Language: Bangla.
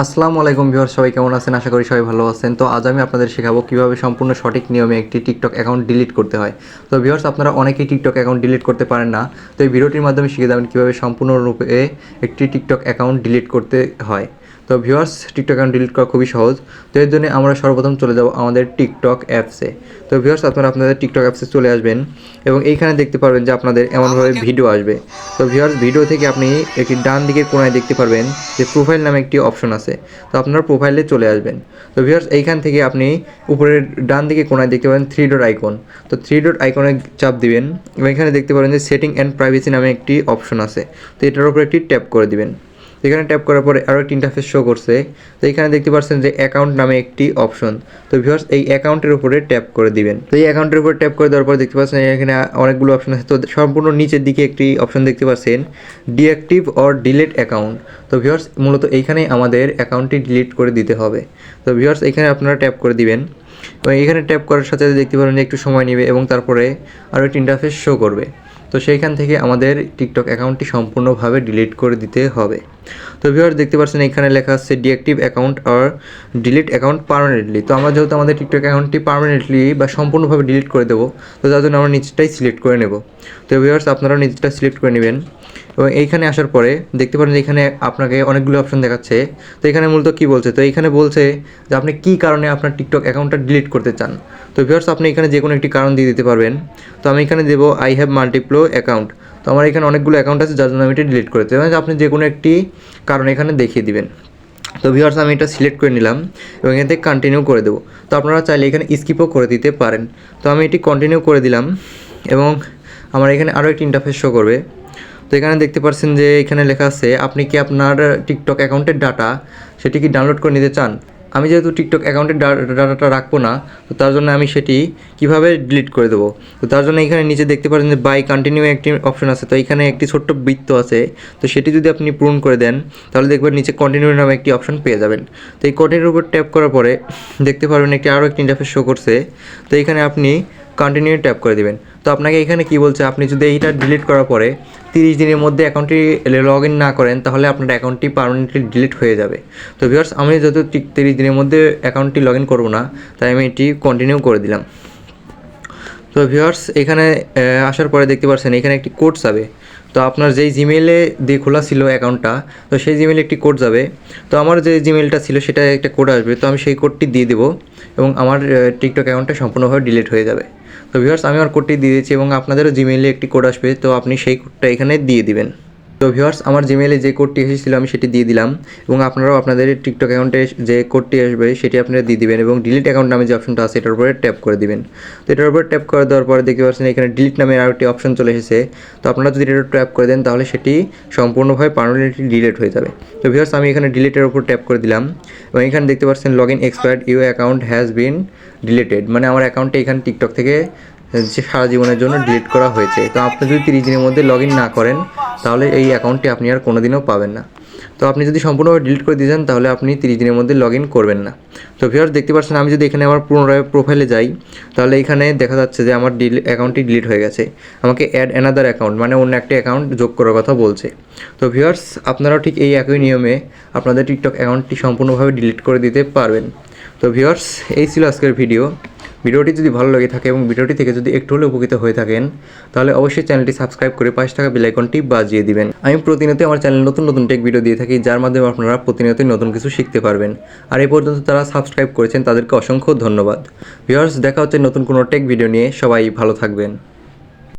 আসসালামু আলাইকুম ভিউয়ার্স, সবাই কেমন আছেন? আশা করি সবাই ভালো আছেন। তো আজ আমি আপনাদের শেখাবো কিভাবে সম্পূর্ণ সঠিক নিয়মে একটি টিকটক অ্যাকাউন্ট ডিলিট করতে হয়। তো ভিউয়ার্স, আপনারা অনেকেই টিকটক অ্যাকাউন্ট ডিলিট করতে পারেন না। তো এই ভিডিওটির মাধ্যমে শিখে যাবেন কীভাবে সম্পূর্ণরূপে একটি টিকটক অ্যাকাউন্ট ডিলিট করতে হয়। তো ভিউয়ার্স, টিকটক অ্যাকাউন্ট ডিলিট করা খুবই সহজ। তো এর জন্য আমরা সর্বপ্রথম চলে যাব আমাদের টিকটক অ্যাপসে। তো ভিউয়ার্স, আপনারা আপনাদের টিকটক অ্যাপসে চলে আসবেন এবং এইখানে দেখতে পারবেন যে আপনাদের এমনভাবে ভিডিও আসবে। তো ভিউয়ার্স, ভিডিও থেকে আপনি একটি ডান দিকের কোণায় দেখতে পারবেন যে প্রোফাইল নামে একটি অপশন আছে। তো আপনার প্রোফাইলে চলে আসবেন। তো ভিউয়ার্স, এইখান থেকে আপনি উপরের ডান দিকে কোণায় দেখতে পাবেন 3 ডট আইকন। তো 3 ডট আইকনে চাপ দিবেন এবং এখানে দেখতে পারেন যে সেটিং অ্যান্ড প্রাইভেসি নামে একটি অপশন আছে। তো এটার উপরে একটি ট্যাপ করে দিবেন। এখানে ট্যাপ করার পরে আরও একটি ইন্টারফেস শো করছে। তো এখানে দেখতে পাচ্ছেন যে অ্যাকাউন্ট নামে একটি অপশন। তো ভিউয়ার্স, এই অ্যাকাউন্টের উপরে ট্যাপ করে দিবেন। তো এই অ্যাকাউন্টের উপরে ট্যাপ করে দেওয়ার পর দেখতে পাচ্ছেন এখানে অনেকগুলো অপশন আছে। তো সম্পূর্ণ নিচের দিকে একটি অপশন দেখতে পাচ্ছেন, ডিঅ্যাক্টিভ অর ডিলিট অ্যাকাউন্ট। তো ভিউয়ার্স, মূলত এইখানেই আমাদের অ্যাকাউন্টটি ডিলিট করে দিতে হবে। তো ভিউয়ার্স, এখানে আপনারা ট্যাপ করে দিবেন এবং এখানে ট্যাপ করার সাথে সাথে দেখতে পারেন যে একটু সময় নেবে এবং তারপরে আরও একটি ইন্টারফেস শো করবে। তো সেইখান থেকে আমাদের টিকটক অ্যাকাউন্টটি সম্পূর্ণভাবে ডিলিট করে দিতে হবে। তো ভিউয়ার্স, দেখতে পাচ্ছেন এখানে লেখা আছে ডিঅ্যাক্টিভ অ্যাকাউন্ট আর ডিলিট অ্যাকাউন্ট পার্মানেন্টলি। তো আমরা যেহেতু আমাদের টিকটক অ্যাকাউন্টটি পার্মানেন্টলি বা সম্পূর্ণভাবে ডিলিট করে দেবো, তো তার জন্য আমরা নিচটাই সিলেক্ট করে নেব। তো ভিউয়ার্স, আপনারাও নিচটা সিলেক্ট করে নেবেন এবং এইখানে আসার পরে দেখতে পারেন যে এখানে আপনাকে অনেকগুলো অপশন দেখাচ্ছে। তো এখানে মূলত কী বলছে, তো এইখানে বলছে যে আপনি কী কারণে আপনার টিকটক অ্যাকাউন্টটা ডিলিট করতে চান। তো ভিউয়ার্স, আপনি এখানে যে কোনো একটি কারণ দিয়ে দিতে পারবেন। তো আমি এখানে দেবো আই হ্যাভ মাল্টিপ্লো অ্যাকাউন্ট। তো আমার এখানে অনেকগুলো অ্যাকাউন্ট আছে যার জন্য আমি এটা ডিলিট করতে চাই। আপনি যে কোনো একটি কারণ এখানে দেখিয়ে দিবেন। তো ভিউয়ার্স, আমি এটা সিলেক্ট করে নিলাম এবং এখান থেকে কন্টিনিউ করে দেবো। তো আপনারা চাইলে এখানে স্কিপও করে দিতে পারেন। তো আমি এটি কন্টিনিউ করে দিলাম এবং আমার এখানে আরও একটি ইন্টারফেস শো করবে। তো এখানে দেখতে পাচ্ছেন যে এখানে লেখা আছে আপনি কি আপনার টিকটক অ্যাকাউন্টের ডাটা সেটি কি ডাউনলোড করে নিতে চান। আমি যেহেতু টিকটক অ্যাকাউন্টের ডাটাটা রাখবো না, তো তার জন্য আমি সেটি কিভাবে ডিলিট করে দেবো। তো তার জন্য এখানে নিচে দেখতে পাচ্ছেন যে বাই কন্টিনিউ একটি অপশন আছে। তো এখানে একটি ছোট্ট বৃত্ত আছে। তো সেটি যদি আপনি পূরণ করে দেন তাহলে দেখবেন নিচে কন্টিনিউ নামে একটি অপশন পেয়ে যাবেন। তো এই কন্টিনিউর উপর ট্যাপ করার পরে দেখতে পারবেন আরও একটি ইন্টারফেস শো করছে। তো এখানে আপনি কন্টিনিউ ট্যাপ করে দেবেন। তো আপনাকে এখানে কি বলছে, আপনি যদি এইটা ডিলিট করার পরে 30 দিনের মধ্যে অ্যাকাউন্টটি লগ ইন না করেন তাহলে আপনার অ্যাকাউন্টটি পার্মানেন্টলি ডিলিট হয়ে যাবে। তো ভিউয়ার্স, আমি যেহেতু 30 দিনের মধ্যে অ্যাকাউন্টটি লগ ইন করবো না, তাই আমি এটি কন্টিনিউ করে দিলাম। তো ভিউয়ার্স, এখানে আসার পরে দেখতে পাচ্ছেন এখানে একটি কোড যাবে। তো আপনার যেই জিমেইলে দিয়ে খোলা ছিল অ্যাকাউন্টটা, তো সেই জিমেইলে একটি কোড যাবে। তো আমার যে জিমেইলটা ছিল সেটা একটা কোড আসবে। তো আমি সেই কোডটি দিয়ে দেবো এবং আমার টিকটক অ্যাকাউন্টটা সম্পূর্ণভাবে ডিলিট হয়ে যাবে। তো ভিউয়ার্স, আমি আমার কোডটি দিয়ে দিয়েছি এবং আপনাদেরও জিমেইলে একটি কোড আসবে। তো আপনি সেই কোডটা এখানে দিয়ে দিবেন। তো ভিউয়ার্স, আমার জিমেইলে যে কোডটি এসেছিলো আমি সেটি দিয়ে দিলাম এবং আপনারাও আপনাদের টিকটক অ্যাকাউন্টে যে কোডটি আসবে সেটি আপনারা দিয়ে দিবেন এবং ডিলিট অ্যাকাউন্ট নামে যে অপশনটা আছে এটার উপরে ট্যাপ করে দিবেন। তো এটার উপরে ট্যাপ করে দেওয়ার পরে দেখতে পাচ্ছেন এখানে ডিলিট নামে আরও একটি অপশন চলে এসেছে। তো আপনারা যদি এটা ট্যাপ করে দেন তাহলে সেটি সম্পূর্ণভাবে পার্মানেন্টলি ডিলিট হয়ে যাবে। তো ভিউয়ার্স, আমি এখানে ডিলিটের উপর ট্যাপ করে দিলাম এবং এখানে দেখতে পাচ্ছেন log in expired, your account has been deleted. মানে আমার অ্যাকাউন্টে এখানে টিকটক থেকে যে সারা জীবনের জন্য ডিলিট করা হয়েছে। তো আপনি যদি 30 দিনের মধ্যে লগ ইন না করেন তাহলে এই অ্যাকাউন্টটি আপনি আর কোনো দিনও পাবেন না। তো আপনি যদি সম্পূর্ণভাবে ডিলিট করে দিয়ে যান তাহলে আপনি 30 দিনের মধ্যে লগ ইন করবেন না। তো ভিউয়ার্স, দেখতে পাচ্ছেন আমি যদি এখানে আমার পুনরায় প্রোফাইলে যাই তাহলে এখানে দেখা যাচ্ছে যে আমার অ্যাকাউন্টটি ডিলিট হয়ে গেছে। আমাকে অ্যাড অ্যানাদার অ্যাকাউন্ট মানে অন্য একটা অ্যাকাউন্ট যোগ করার কথা বলছে। তো ভিউয়ার্স, আপনারাও ঠিক এই একই নিয়মে আপনাদের টিকটক অ্যাকাউন্টটি সম্পূর্ণভাবে ডিলিট করে দিতে পারবেন। তো ভিউয়ার্স, এই ছিল আজকের ভিডিওটি যদি ভালো লেগে থাকে এবং ভিডিওটি থেকে যদি একটু হলেও উপকৃত হয়ে থাকেন তাহলে অবশ্যই চ্যানেলটি সাবস্ক্রাইব করে পাশে থাকা বেল আইকনটি বাজিয়ে দিবেন। আমি প্রতিনিয়ত আমার চ্যানেলে নতুন নতুন টেক ভিডিও দিয়ে থাকি যার মাধ্যমে আপনারা প্রতিনিয়তই নতুন কিছু শিখতে পারবেন। আর এই পর্যন্ত তারা সাবস্ক্রাইব করেছেন তাদেরকে অসংখ্য ধন্যবাদ। ভিউয়ার্স, দেখা হচ্ছে নতুন কোনো টেক ভিডিও নিয়ে। সবাই ভালো থাকবেন।